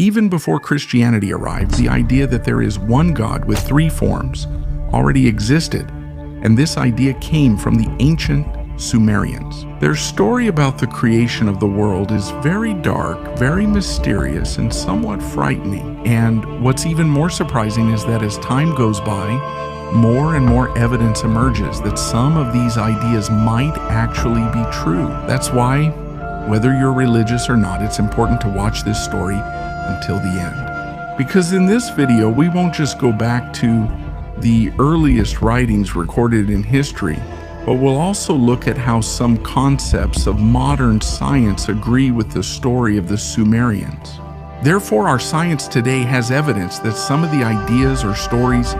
Even before Christianity arrived, the idea that there is one God with three forms already existed, and this idea came from the ancient Sumerians. Their story about the creation of the world is very dark, very mysterious, and somewhat frightening. And what's even more surprising is that as time goes by, more and more evidence emerges that some of these ideas might actually be true. That's why, whether you're religious or not, it's important to watch this story until the end. Because in this video, we won't just go back to the earliest writings recorded in history, but we'll also look at how some concepts of modern science agree with the story of the Sumerians. Therefore, our science today has evidence that some of the ideas or stories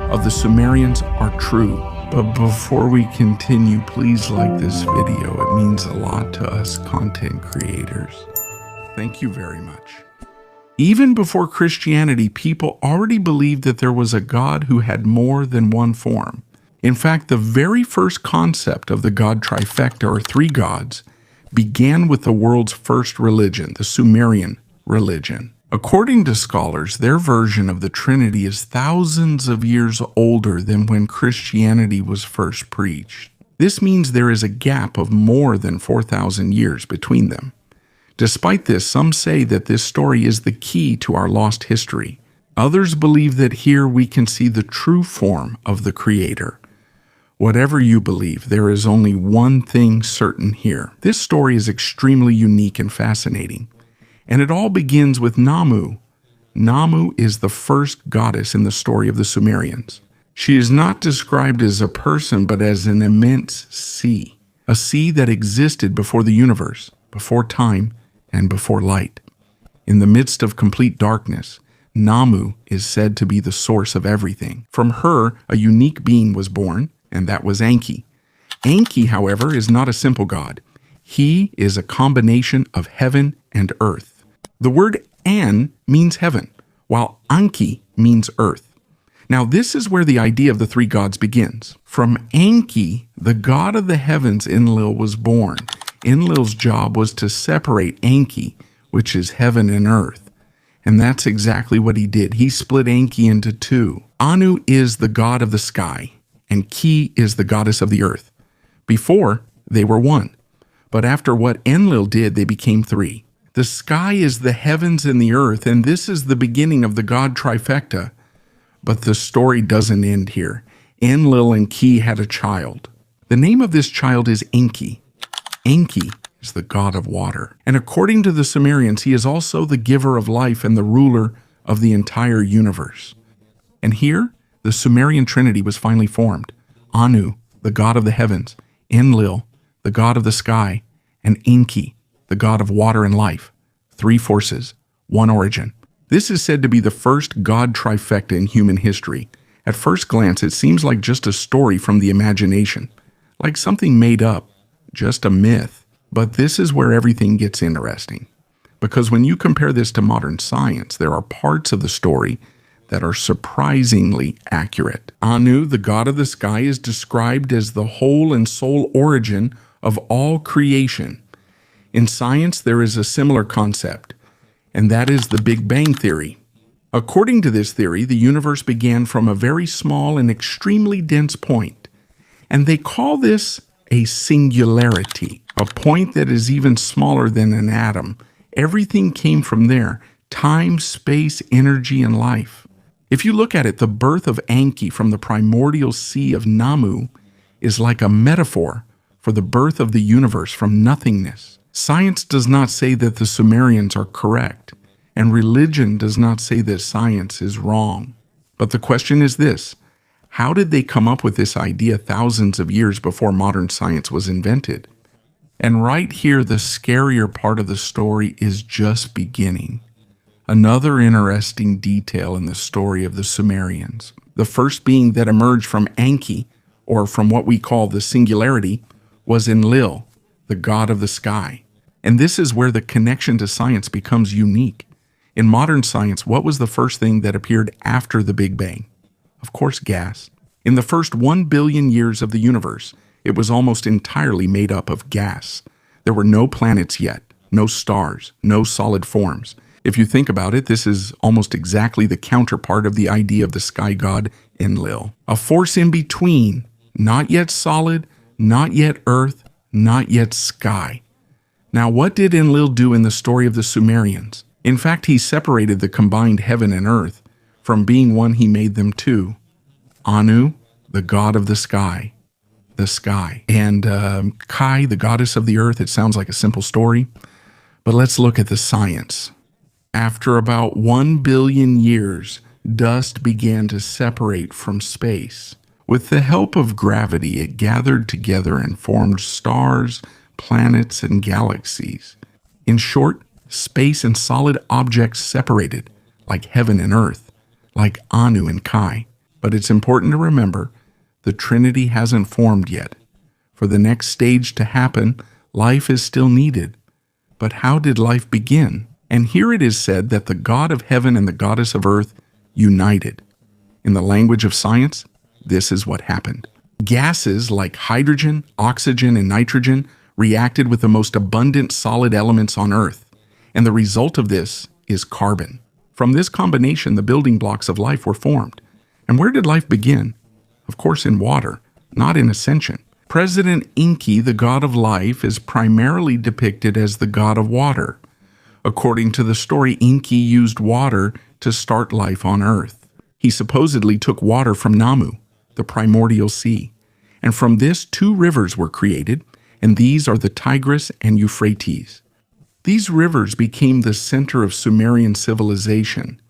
of the Sumerians are true. But before we continue, please like this video. It means a lot to us content creators. Thank you very much. Even before Christianity, people already believed that there was a God who had more than one form. In fact, the very first concept of the God trifecta, or three gods, began with the world's first religion, the Sumerian religion. According to scholars, their version of the Trinity is thousands of years older than when Christianity was first preached. This means there is a gap of more than 4,000 years between them. Despite this, some say that this story is the key to our lost history. Others believe that here we can see the true form of the Creator. Whatever you believe, there is only one thing certain here. This story is extremely unique and fascinating. And it all begins with Namu. Namu is the first goddess in the story of the Sumerians. She is not described as a person, but as an immense sea. A sea that existed before the universe, before time, and before light. In the midst of complete darkness, Namu is said to be the source of everything. From her, a unique being was born, and that was Enki. Enki, however, is not a simple god. He is a combination of heaven and earth. The word An means heaven, while Anki means earth. Now, this is where the idea of the three gods begins. From Enki, the god of the heavens, Enlil, was born. Enlil's job was to separate Enki, which is heaven and earth. And that's exactly what he did. He split Enki into two. Anu is the god of the sky, and Ki is the goddess of the earth. Before, they were one. But after what Enlil did, they became three. The sky is the heavens and the earth, and this is the beginning of the God trifecta. But the story doesn't end here. Enlil and Ki had a child. The name of this child is Enki. Enki is the god of water. And according to the Sumerians, he is also the giver of life and the ruler of the entire universe. And here, the Sumerian Trinity was finally formed. Anu, the god of the heavens, Enlil, the god of the sky, and Enki, the god of water and life. Three forces, one origin. This is said to be the first God trifecta in human history. At first glance, it seems like just a story from the imagination, like something made up, just a myth. But this is where everything gets interesting. Because when you compare this to modern science, there are parts of the story that are surprisingly accurate. Anu, the god of the sky, is described as the whole and sole origin of all creation. In science, there is a similar concept, and that is the Big Bang Theory. According to this theory, the universe began from a very small and extremely dense point, and they call this a singularity, a point that is even smaller than an atom. Everything came from there: time, space, energy, and life. If you look at it, the birth of Enki from the primordial sea of Namu is like a metaphor for the birth of the universe from nothingness. Science does not say that the Sumerians are correct, and religion does not say that science is wrong. But the question is this: how did they come up with this idea thousands of years before modern science was invented? And right here, the scarier part of the story is just beginning. Another interesting detail in the story of the Sumerians. The first being that emerged from Enki, or from what we call the singularity, was Enlil, the god of the sky. And this is where the connection to science becomes unique. In modern science, what was the first thing that appeared after the Big Bang? Of course, gas. In the first 1 billion years of the universe, it was almost entirely made up of gas. There were no planets yet, no stars, no solid forms. If you think about it, this is almost exactly the counterpart of the idea of the sky god Enlil, a force in between, not yet solid, not yet earth, not yet sky. Now, what did Enlil do in the story of the Sumerians? In fact, he separated the combined heaven and earth. From being one, he made them two. Anu, the god of the sky, and Kai, the goddess of the earth. It sounds like a simple story, but let's look at the science. After about 1 billion years, dust began to separate from space. With the help of gravity, it gathered together and formed stars, planets, and galaxies. In short, space and solid objects separated, like heaven and earth, like Anu and Kai. But it's important to remember, the Trinity hasn't formed yet. For the next stage to happen, life is still needed. But how did life begin? And here it is said that the God of heaven and the goddess of earth united. In the language of science, this is what happened. Gases like hydrogen, oxygen, and nitrogen reacted with the most abundant solid elements on Earth. And the result of this is carbon. From this combination, the building blocks of life were formed. And where did life begin? Of course, in water, not in ascension. President Enki, the god of life, is primarily depicted as the god of water. According to the story, Enki used water to start life on Earth. He supposedly took water from Namu, the primordial sea. And from this, 2 rivers were created, and these are the Tigris and Euphrates. These rivers became the center of Sumerian civilization.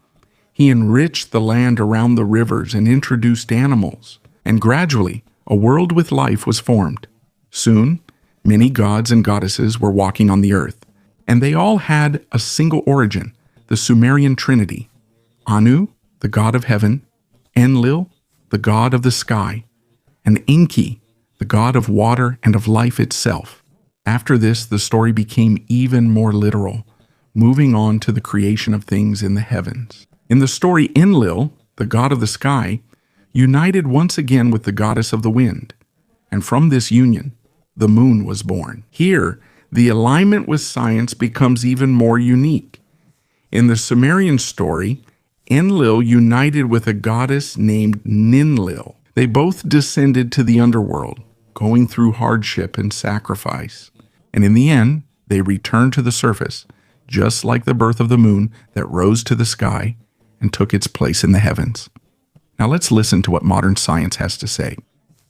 He enriched the land around the rivers and introduced animals, and gradually, a world with life was formed. Soon, many gods and goddesses were walking on the earth, and they all had a single origin, the Sumerian Trinity. Anu, the god of heaven, Enlil, the god of the sky, and Enki, the god of water and of life itself. After this, the story became even more literal, moving on to the creation of things in the heavens. In the story, Enlil, the god of the sky, united once again with the goddess of the wind, and from this union, the moon was born. Here, the alignment with science becomes even more unique. In the Sumerian story, Enlil united with a goddess named Ninlil. They both descended to the underworld, going through hardship and sacrifice. And in the end, they returned to the surface, just like the birth of the moon that rose to the sky and took its place in the heavens. Now let's listen to what modern science has to say.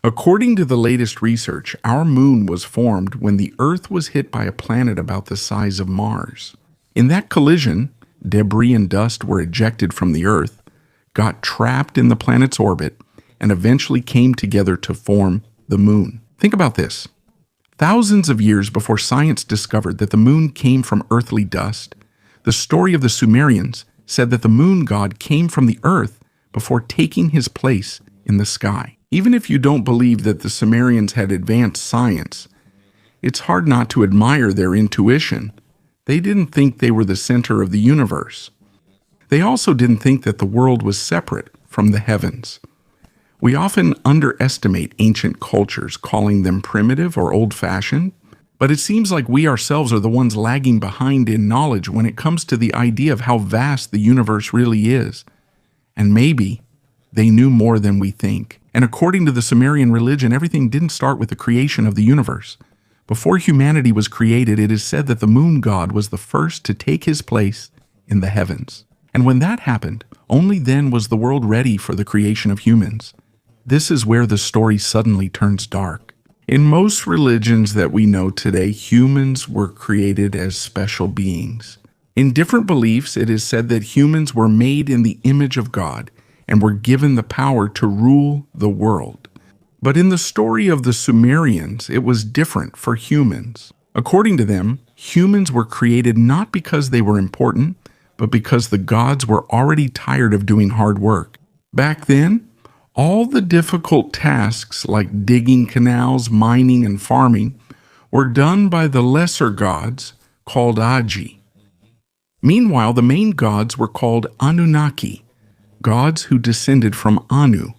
According to the latest research, our moon was formed when the Earth was hit by a planet about the size of Mars. In that collision, debris and dust were ejected from the Earth, got trapped in the planet's orbit, and eventually came together to form the moon. Think about this. Thousands of years before science discovered that the moon came from earthly dust, the story of the Sumerians said that the moon god came from the earth before taking his place in the sky. Even if you don't believe that the Sumerians had advanced science, it's hard not to admire their intuition. They didn't think they were the center of the universe. They also didn't think that the world was separate from the heavens. We often underestimate ancient cultures, calling them primitive or old-fashioned, but it seems like we ourselves are the ones lagging behind in knowledge when it comes to the idea of how vast the universe really is. And maybe they knew more than we think. And according to the Sumerian religion, everything didn't start with the creation of the universe. Before humanity was created, it is said that the moon god was the first to take his place in the heavens. And when that happened, only then was the world ready for the creation of humans. This is where the story suddenly turns dark. In most religions that we know today, humans were created as special beings. In different beliefs, it is said that humans were made in the image of God and were given the power to rule the world. But in the story of the Sumerians, it was different for humans. According to them, humans were created not because they were important, but because the gods were already tired of doing hard work. Back then, all the difficult tasks like digging canals, mining, and farming were done by the lesser gods called Agi. Meanwhile, the main gods were called Anunnaki, gods who descended from Anu,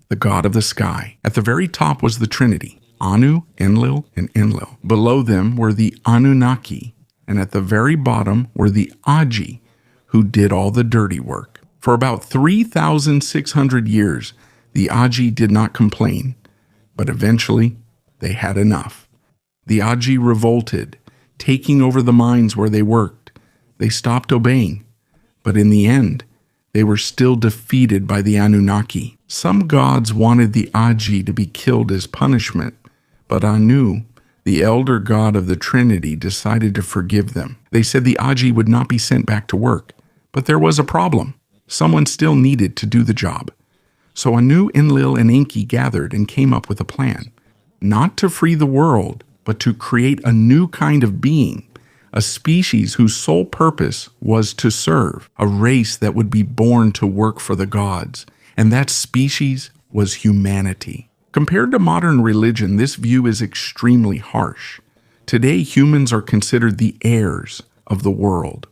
the god of the sky. At the very top was the Trinity, Anu, Enlil, and Enlil. Below them were the Anunnaki, and at the very bottom were the Agi, who did all the dirty work. For about 3,600 years, the Aji did not complain, but eventually they had enough. The Aji revolted, taking over the mines where they worked. They stopped obeying, but in the end, they were still defeated by the Anunnaki. Some gods wanted the Aji to be killed as punishment, but Anu, the elder god of the Trinity, decided to forgive them. They said the Aji would not be sent back to work, but there was a problem. Someone still needed to do the job. So Anu, Enlil, and Enki gathered and came up with a plan, not to free the world, but to create a new kind of being, a species whose sole purpose was to serve, a race that would be born to work for the gods, and that species was humanity. Compared to modern religion, this view is extremely harsh. Today, humans are considered the heirs of the world.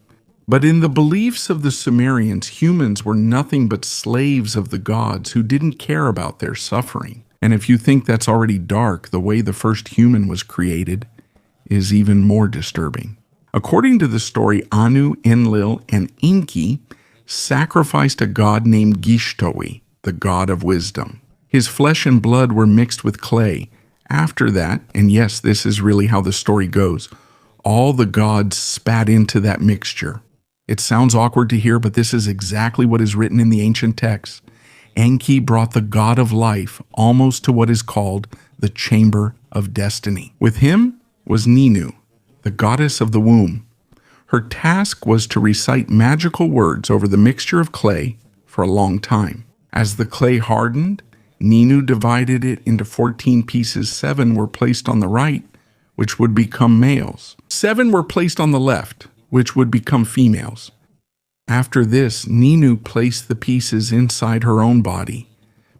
But in the beliefs of the Sumerians, humans were nothing but slaves of the gods who didn't care about their suffering. And if you think that's already dark, the way the first human was created is even more disturbing. According to the story, Anu, Enlil, and Enki sacrificed a god named Gishtoi, the god of wisdom. His flesh and blood were mixed with clay. After that, and yes, this is really how the story goes, all the gods spat into that mixture. It sounds awkward to hear, but this is exactly what is written in the ancient texts. Enki brought the god of life almost to what is called the chamber of destiny. With him was Ninu, the goddess of the womb. Her task was to recite magical words over the mixture of clay for a long time. As the clay hardened, Ninu divided it into 14 pieces. 7 were placed on the right, which would become males. 7 were placed on the left, which would become females. After this, Ninu placed the pieces inside her own body.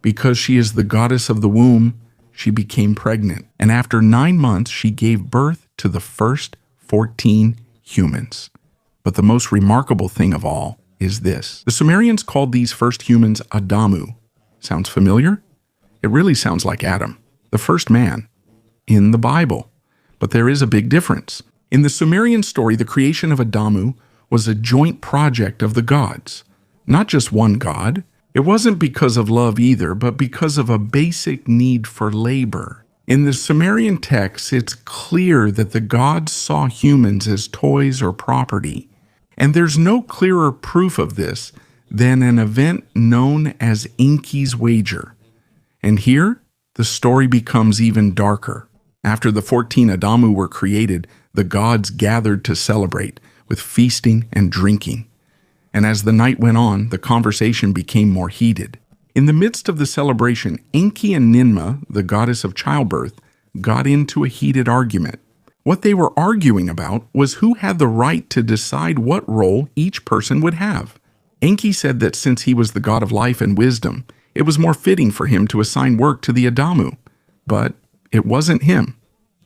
Because she is the goddess of the womb, she became pregnant. And after 9 months, she gave birth to the first 14 humans. But the most remarkable thing of all is this. The Sumerians called these first humans Adamu. Sounds familiar? It really sounds like Adam, the first man, in the Bible. But there is a big difference. In the Sumerian story, the creation of Adamu was a joint project of the gods. Not just one god. It wasn't because of love either, but because of a basic need for labor. In the Sumerian texts, it's clear that the gods saw humans as toys or property. And there's no clearer proof of this than an event known as Enki's wager. And here, the story becomes even darker. After the 14 Adamu were created, the gods gathered to celebrate with feasting and drinking. And as the night went on, the conversation became more heated. In the midst of the celebration, Enki and Ninmah, the goddess of childbirth, got into a heated argument. What they were arguing about was who had the right to decide what role each person would have. Enki said that since he was the god of life and wisdom, it was more fitting for him to assign work to the Adamu. But it wasn't him.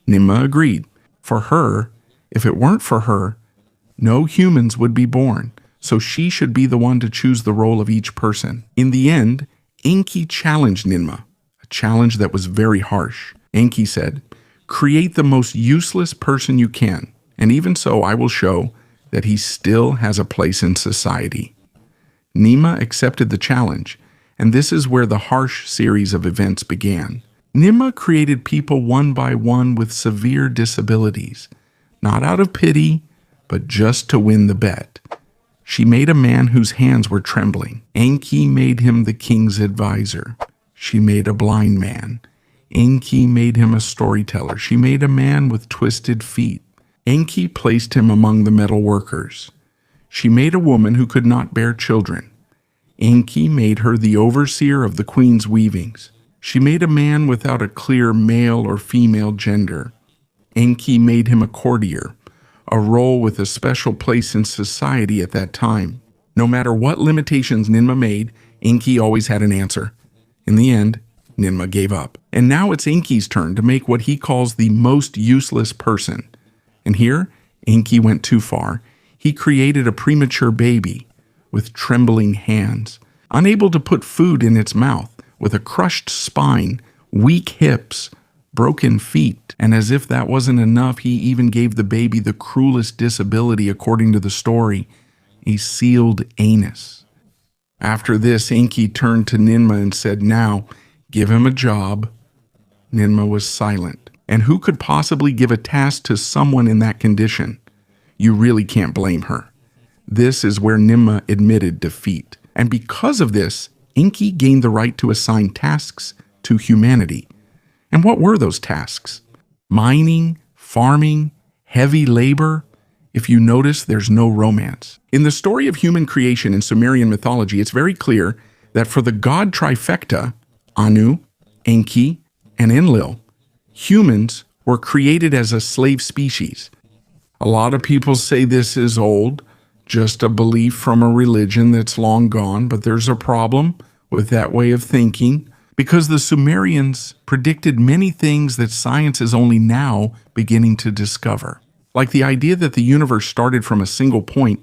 Ninmah agreed. For her, if it weren't for her, no humans would be born, so she should be the one to choose the role of each person. In the end, Enki challenged Ninmah, a challenge that was very harsh. Enki said, "Create the most useless person you can, and even so I will show that he still has a place in society." Ninmah accepted the challenge, and this is where the harsh series of events began. Ninmah created people one by one with severe disabilities, not out of pity, but just to win the bet. She made a man whose hands were trembling. Enki made him the king's advisor. She made a blind man. Enki made him a storyteller. She made a man with twisted feet. Enki placed him among the metal workers. She made a woman who could not bear children. Enki made her the overseer of the queen's weavings. She made a man without a clear male or female gender. Enki made him a courtier, a role with a special place in society at that time. No matter what limitations Ninmah made, Enki always had an answer. In the end, Ninmah gave up. And now it's Enki's turn to make what he calls the most useless person. And here, Enki went too far. He created a premature baby with trembling hands, unable to put food in its mouth, with a crushed spine, weak hips, broken feet. And as if that wasn't enough, he even gave the baby the cruelest disability according to the story. a sealed anus. After this, Enki turned to Ninmah and said, "Now, give him a job." Ninmah was silent. And who could possibly give a task to someone in that condition? You really can't blame her. This is where Ninmah admitted defeat. And because of this, Enki gained the right to assign tasks to humanity. And what were those tasks? Mining, farming, heavy labor. If you notice, there's no romance. In the story of human creation in Sumerian mythology, it's very clear that for the god trifecta, Anu, Enki, and Enlil, humans were created as a slave species. A lot of people say this is old, just a belief from a religion that's long gone, but there's a problem with that way of thinking because the Sumerians predicted many things that science is only now beginning to discover. Like the idea that the universe started from a single point,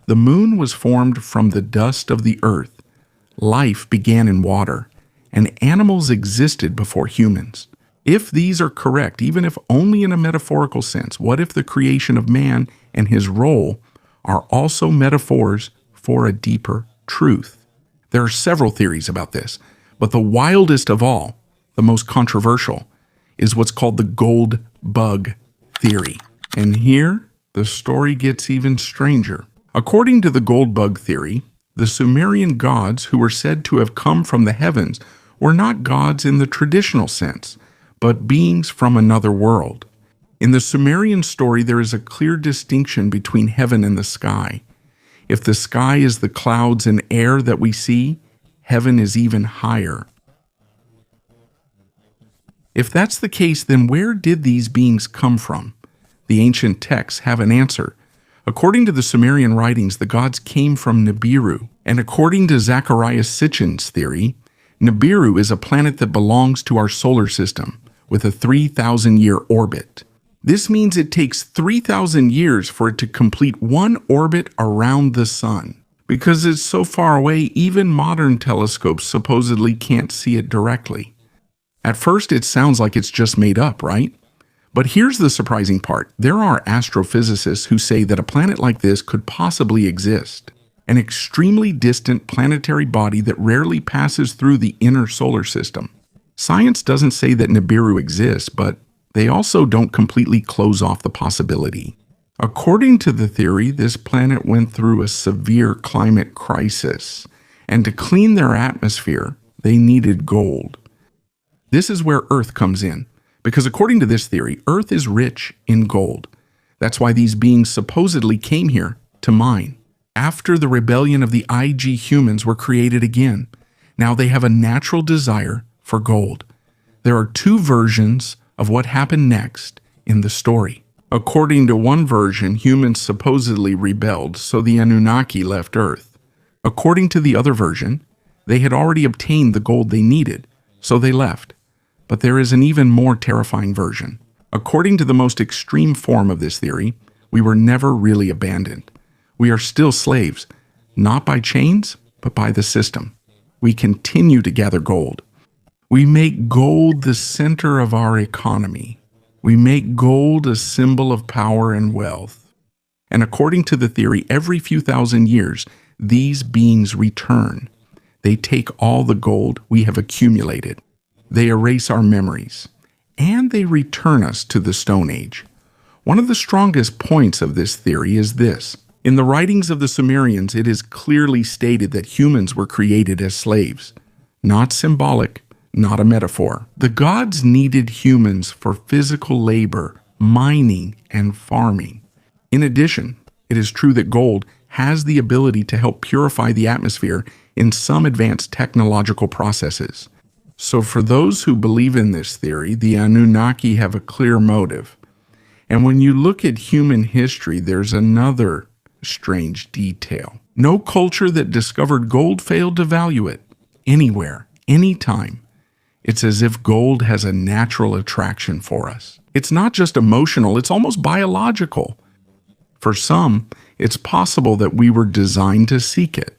the moon was formed from the dust of the earth, life began in water, and animals existed before humans. If these are correct, even if only in a metaphorical sense, what if the creation of man and his role are also metaphors for a deeper truth? There are several theories about this, but the wildest of all, the most controversial, is what's called the gold bug theory. And here, the story gets even stranger. According to the gold bug theory, the Sumerian gods who were said to have come from the heavens were not gods in the traditional sense, but beings from another world. In the Sumerian story, there is a clear distinction between heaven and the sky. If the sky is the clouds and air that we see, heaven is even higher. If that's the case, then where did these beings come from? The ancient texts have an answer. According to the Sumerian writings, the gods came from Nibiru, and according to Zacharias Sitchin's theory, Nibiru is a planet that belongs to our solar system, with a 3,000-year orbit. This means it takes 3,000 years for it to complete one orbit around the sun. Because it's so far away, even modern telescopes supposedly can't see it directly. At first, it sounds like it's just made up, right? But here's the surprising part. There are astrophysicists who say that a planet like this could possibly exist. An extremely distant planetary body that rarely passes through the inner solar system. Science doesn't say that Nibiru exists, but they also don't completely close off the possibility. According to the theory, this planet went through a severe climate crisis, and to clean their atmosphere, they needed gold. This is where Earth comes in, because according to this theory, Earth is rich in gold. That's why these beings supposedly came here to mine. After the rebellion of the IG humans were created again, now they have a natural desire for gold. There are two versions of what happened next in the story. According to one version, humans supposedly rebelled, so the Anunnaki left Earth. According to the other version, they had already obtained the gold they needed, so they left. But there is an even more terrifying version. According to the most extreme form of this theory, we were never really abandoned. We are still slaves, not by chains, but by the system. We continue to gather gold. We make gold the center of our economy. We make gold a symbol of power and wealth. And according to the theory, every few thousand years, these beings return. They take all the gold we have accumulated. They erase our memories. And they return us to the Stone Age. One of the strongest points of this theory is this. In the writings of the Sumerians, it is clearly stated that humans were created as slaves. Not symbolic, not a metaphor. The gods needed humans for physical labor, mining, and farming. In addition, it is true that gold has the ability to help purify the atmosphere in some advanced technological processes. So for those who believe in this theory, the Anunnaki have a clear motive. And when you look at human history, there's another strange detail. No culture that discovered gold failed to value it. Anywhere, anytime. It's as if gold has a natural attraction for us. It's not just emotional, it's almost biological. For some, it's possible that we were designed to seek it.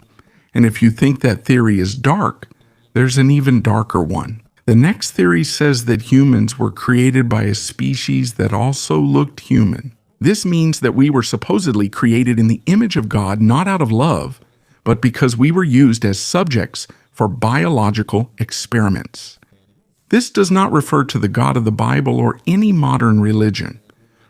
And if you think that theory is dark, there's an even darker one. The next theory says that humans were created by a species that also looked human. This means that we were supposedly created in the image of God not out of love, but because we were used as subjects for biological experiments. This does not refer to the God of the Bible or any modern religion.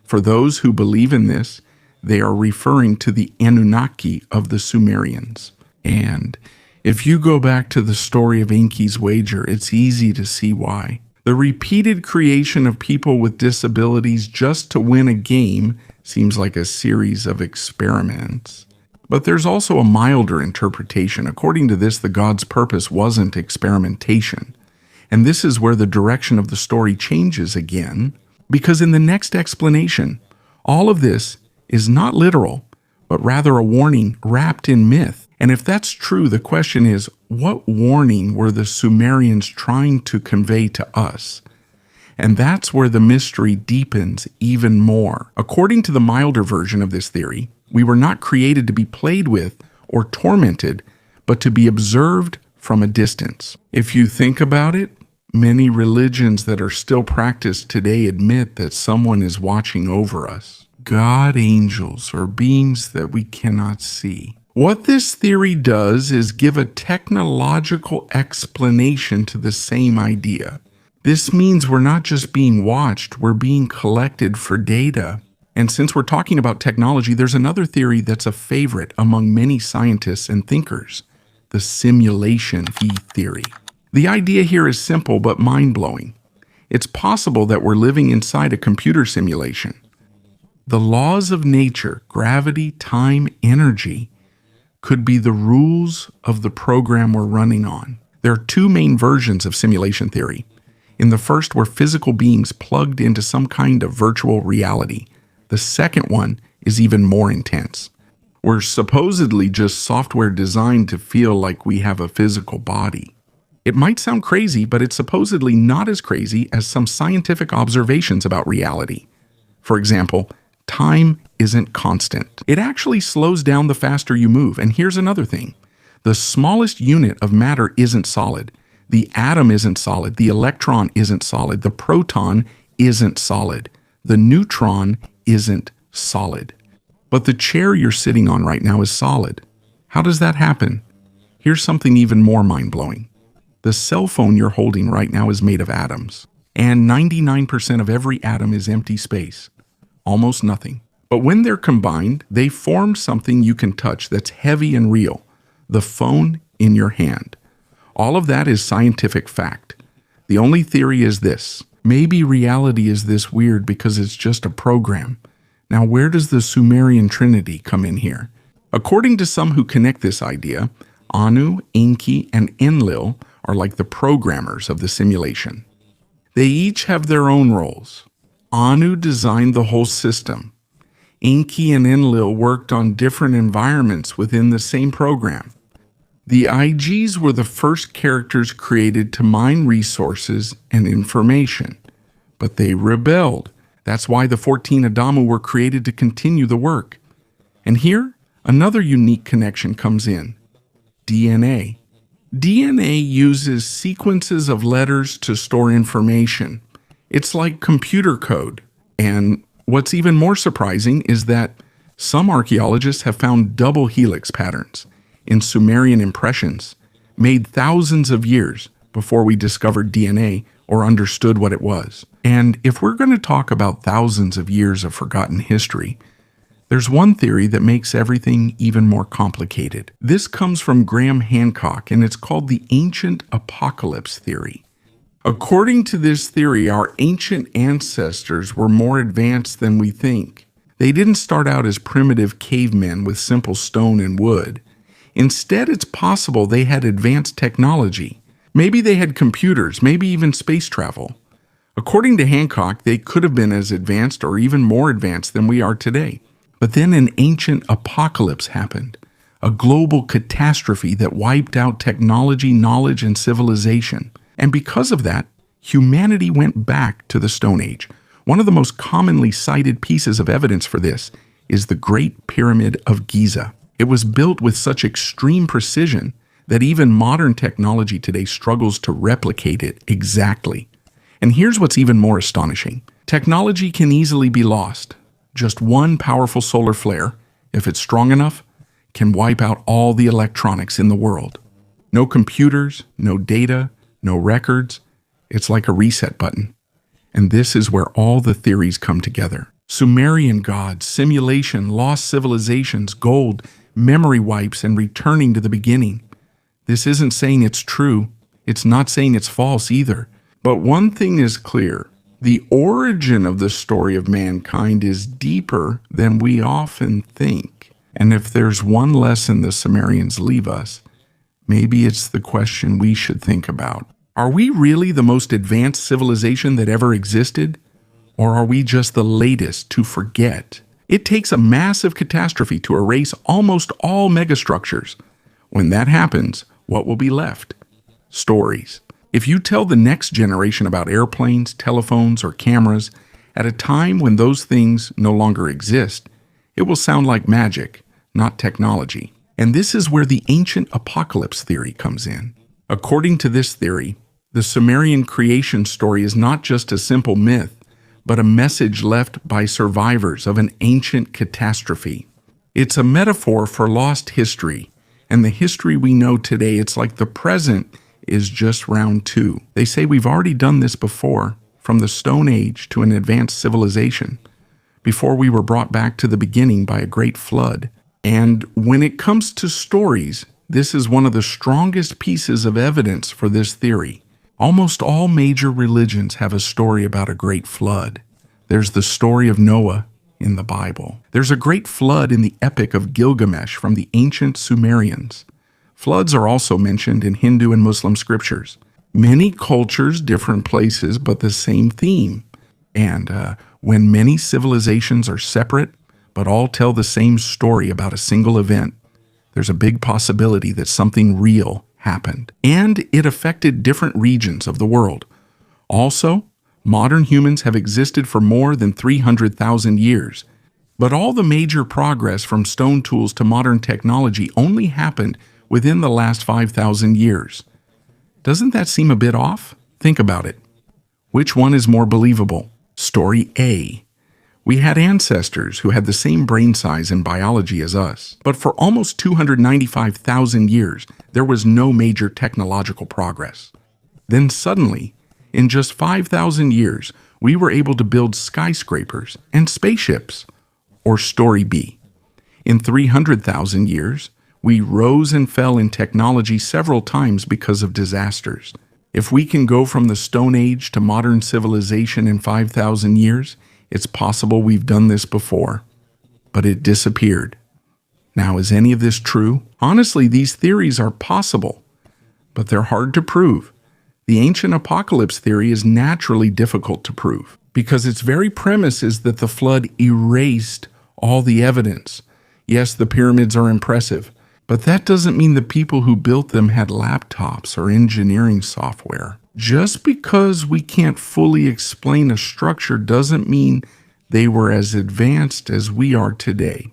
For those who believe in this, they are referring to the Anunnaki of the Sumerians. And if you go back to the story of Enki's wager, it's easy to see why. The repeated creation of people with disabilities just to win a game seems like a series of experiments. But there's also a milder interpretation. According to this, the god's purpose wasn't experimentation. And this is where the direction of the story changes again, because in the next explanation, all of this is not literal, but rather a warning wrapped in myth. And if that's true, the question is, what warning were the Sumerians trying to convey to us? And that's where the mystery deepens even more. According to the milder version of this theory, we were not created to be played with or tormented, but to be observed from a distance. If you think about it, many religions that are still practiced today admit that someone is watching over us. God, angels, or beings that we cannot see. What this theory does is give a technological explanation to the same idea. This means we're not just being watched, we're being collected for data. And since we're talking about technology, there's another theory that's a favorite among many scientists and thinkers, the simulation theory. The idea here is simple but mind-blowing. It's possible that we're living inside a computer simulation. The laws of nature, gravity, time, energy, could be the rules of the program we're running on. There are two main versions of simulation theory. In the first, we're physical beings plugged into some kind of virtual reality. The second one is even more intense. We're supposedly just software designed to feel like we have a physical body. It might sound crazy, but it's supposedly not as crazy as some scientific observations about reality. For example, time isn't constant. It actually slows down the faster you move. And here's another thing. The smallest unit of matter isn't solid. The atom isn't solid. The electron isn't solid. The proton isn't solid. The neutron isn't solid. But the chair you're sitting on right now is solid. How does that happen? Here's something even more mind-blowing. The cell phone you're holding right now is made of atoms. And 99% of every atom is empty space. Almost nothing. But when they're combined, they form something you can touch that's heavy and real. The phone in your hand. All of that is scientific fact. The only theory is this. Maybe reality is this weird because it's just a program. Now, where does the Sumerian Trinity come in here? According to some who connect this idea, Anu, Enki, and Enlil are like the programmers of the simulation. They each have their own roles. Anu designed the whole system. Enki and Enlil worked on different environments within the same program. The IGs were the first characters created to mine resources and information, but they rebelled. That's why the 14 Adamu were created to continue the work. And here, another unique connection comes in. DNA. DNA uses sequences of letters to store information. It's like computer code. And what's even more surprising is that some archaeologists have found double helix patterns in Sumerian impressions made thousands of years before we discovered DNA or understood what it was. And if we're going to talk about thousands of years of forgotten history, there's one theory that makes everything even more complicated. This comes from Graham Hancock, and it's called the ancient apocalypse theory. According to this theory, our ancient ancestors were more advanced than we think. They didn't start out as primitive cavemen with simple stone and wood. Instead, it's possible they had advanced technology. Maybe they had computers, maybe even space travel. According to Hancock, they could have been as advanced or even more advanced than we are today. But then an ancient apocalypse happened, a global catastrophe that wiped out technology, knowledge, and civilization. And because of that, humanity went back to the Stone Age. One of the most commonly cited pieces of evidence for this is the Great Pyramid of Giza. It was built with such extreme precision that even modern technology today struggles to replicate it exactly. And here's what's even more astonishing. Technology can easily be lost. Just one powerful solar flare, if it's strong enough, can wipe out all the electronics in the world. No computers, no data, no records. It's like a reset button. And this is where all the theories come together. Sumerian gods, simulation, lost civilizations, gold, memory wipes, and returning to the beginning. This isn't saying it's true. It's not saying it's false either. But one thing is clear. The origin of the story of mankind is deeper than we often think. And if there's one lesson the Sumerians leave us, maybe it's the question we should think about. Are we really the most advanced civilization that ever existed? Or are we just the latest to forget? It takes a massive catastrophe to erase almost all megastructures. When that happens, what will be left? Stories. If you tell the next generation about airplanes, telephones, or cameras at a time when those things no longer exist, it will sound like magic, not technology. And this is where the ancient apocalypse theory comes in. According to this theory, the Sumerian creation story is not just a simple myth, but a message left by survivors of an ancient catastrophe. It's a metaphor for lost history, and the history we know today, it's like the present is just round two. They say we've already done this before, from the Stone Age to an advanced civilization, before we were brought back to the beginning by a great flood. And when it comes to stories, this is one of the strongest pieces of evidence for this theory. Almost all major religions have a story about a great flood. There's the story of Noah in the Bible. There's a great flood in the Epic of Gilgamesh from the ancient Sumerians. Floods are also mentioned in Hindu and Muslim scriptures. Many cultures, different places, but the same theme. And when many civilizations are separate, but all tell the same story about a single event, there's a big possibility that something real happened. And it affected different regions of the world. Also, modern humans have existed for more than 300,000 years. But all the major progress from stone tools to modern technology only happened within the last 5,000 years. Doesn't that seem a bit off? Think about it. Which one is more believable? Story A. We had ancestors who had the same brain size and biology as us, but for almost 295,000 years, there was no major technological progress. Then suddenly, in just 5,000 years, we were able to build skyscrapers and spaceships. Or Story B. In 300,000 years, we rose and fell in technology several times because of disasters. If we can go from the Stone Age to modern civilization in 5,000 years, it's possible we've done this before, but it disappeared. Now, is any of this true? Honestly, these theories are possible, but they're hard to prove. The ancient apocalypse theory is naturally difficult to prove because its very premise is that the flood erased all the evidence. Yes, the pyramids are impressive, but that doesn't mean the people who built them had laptops or engineering software. Just because we can't fully explain a structure doesn't mean they were as advanced as we are today.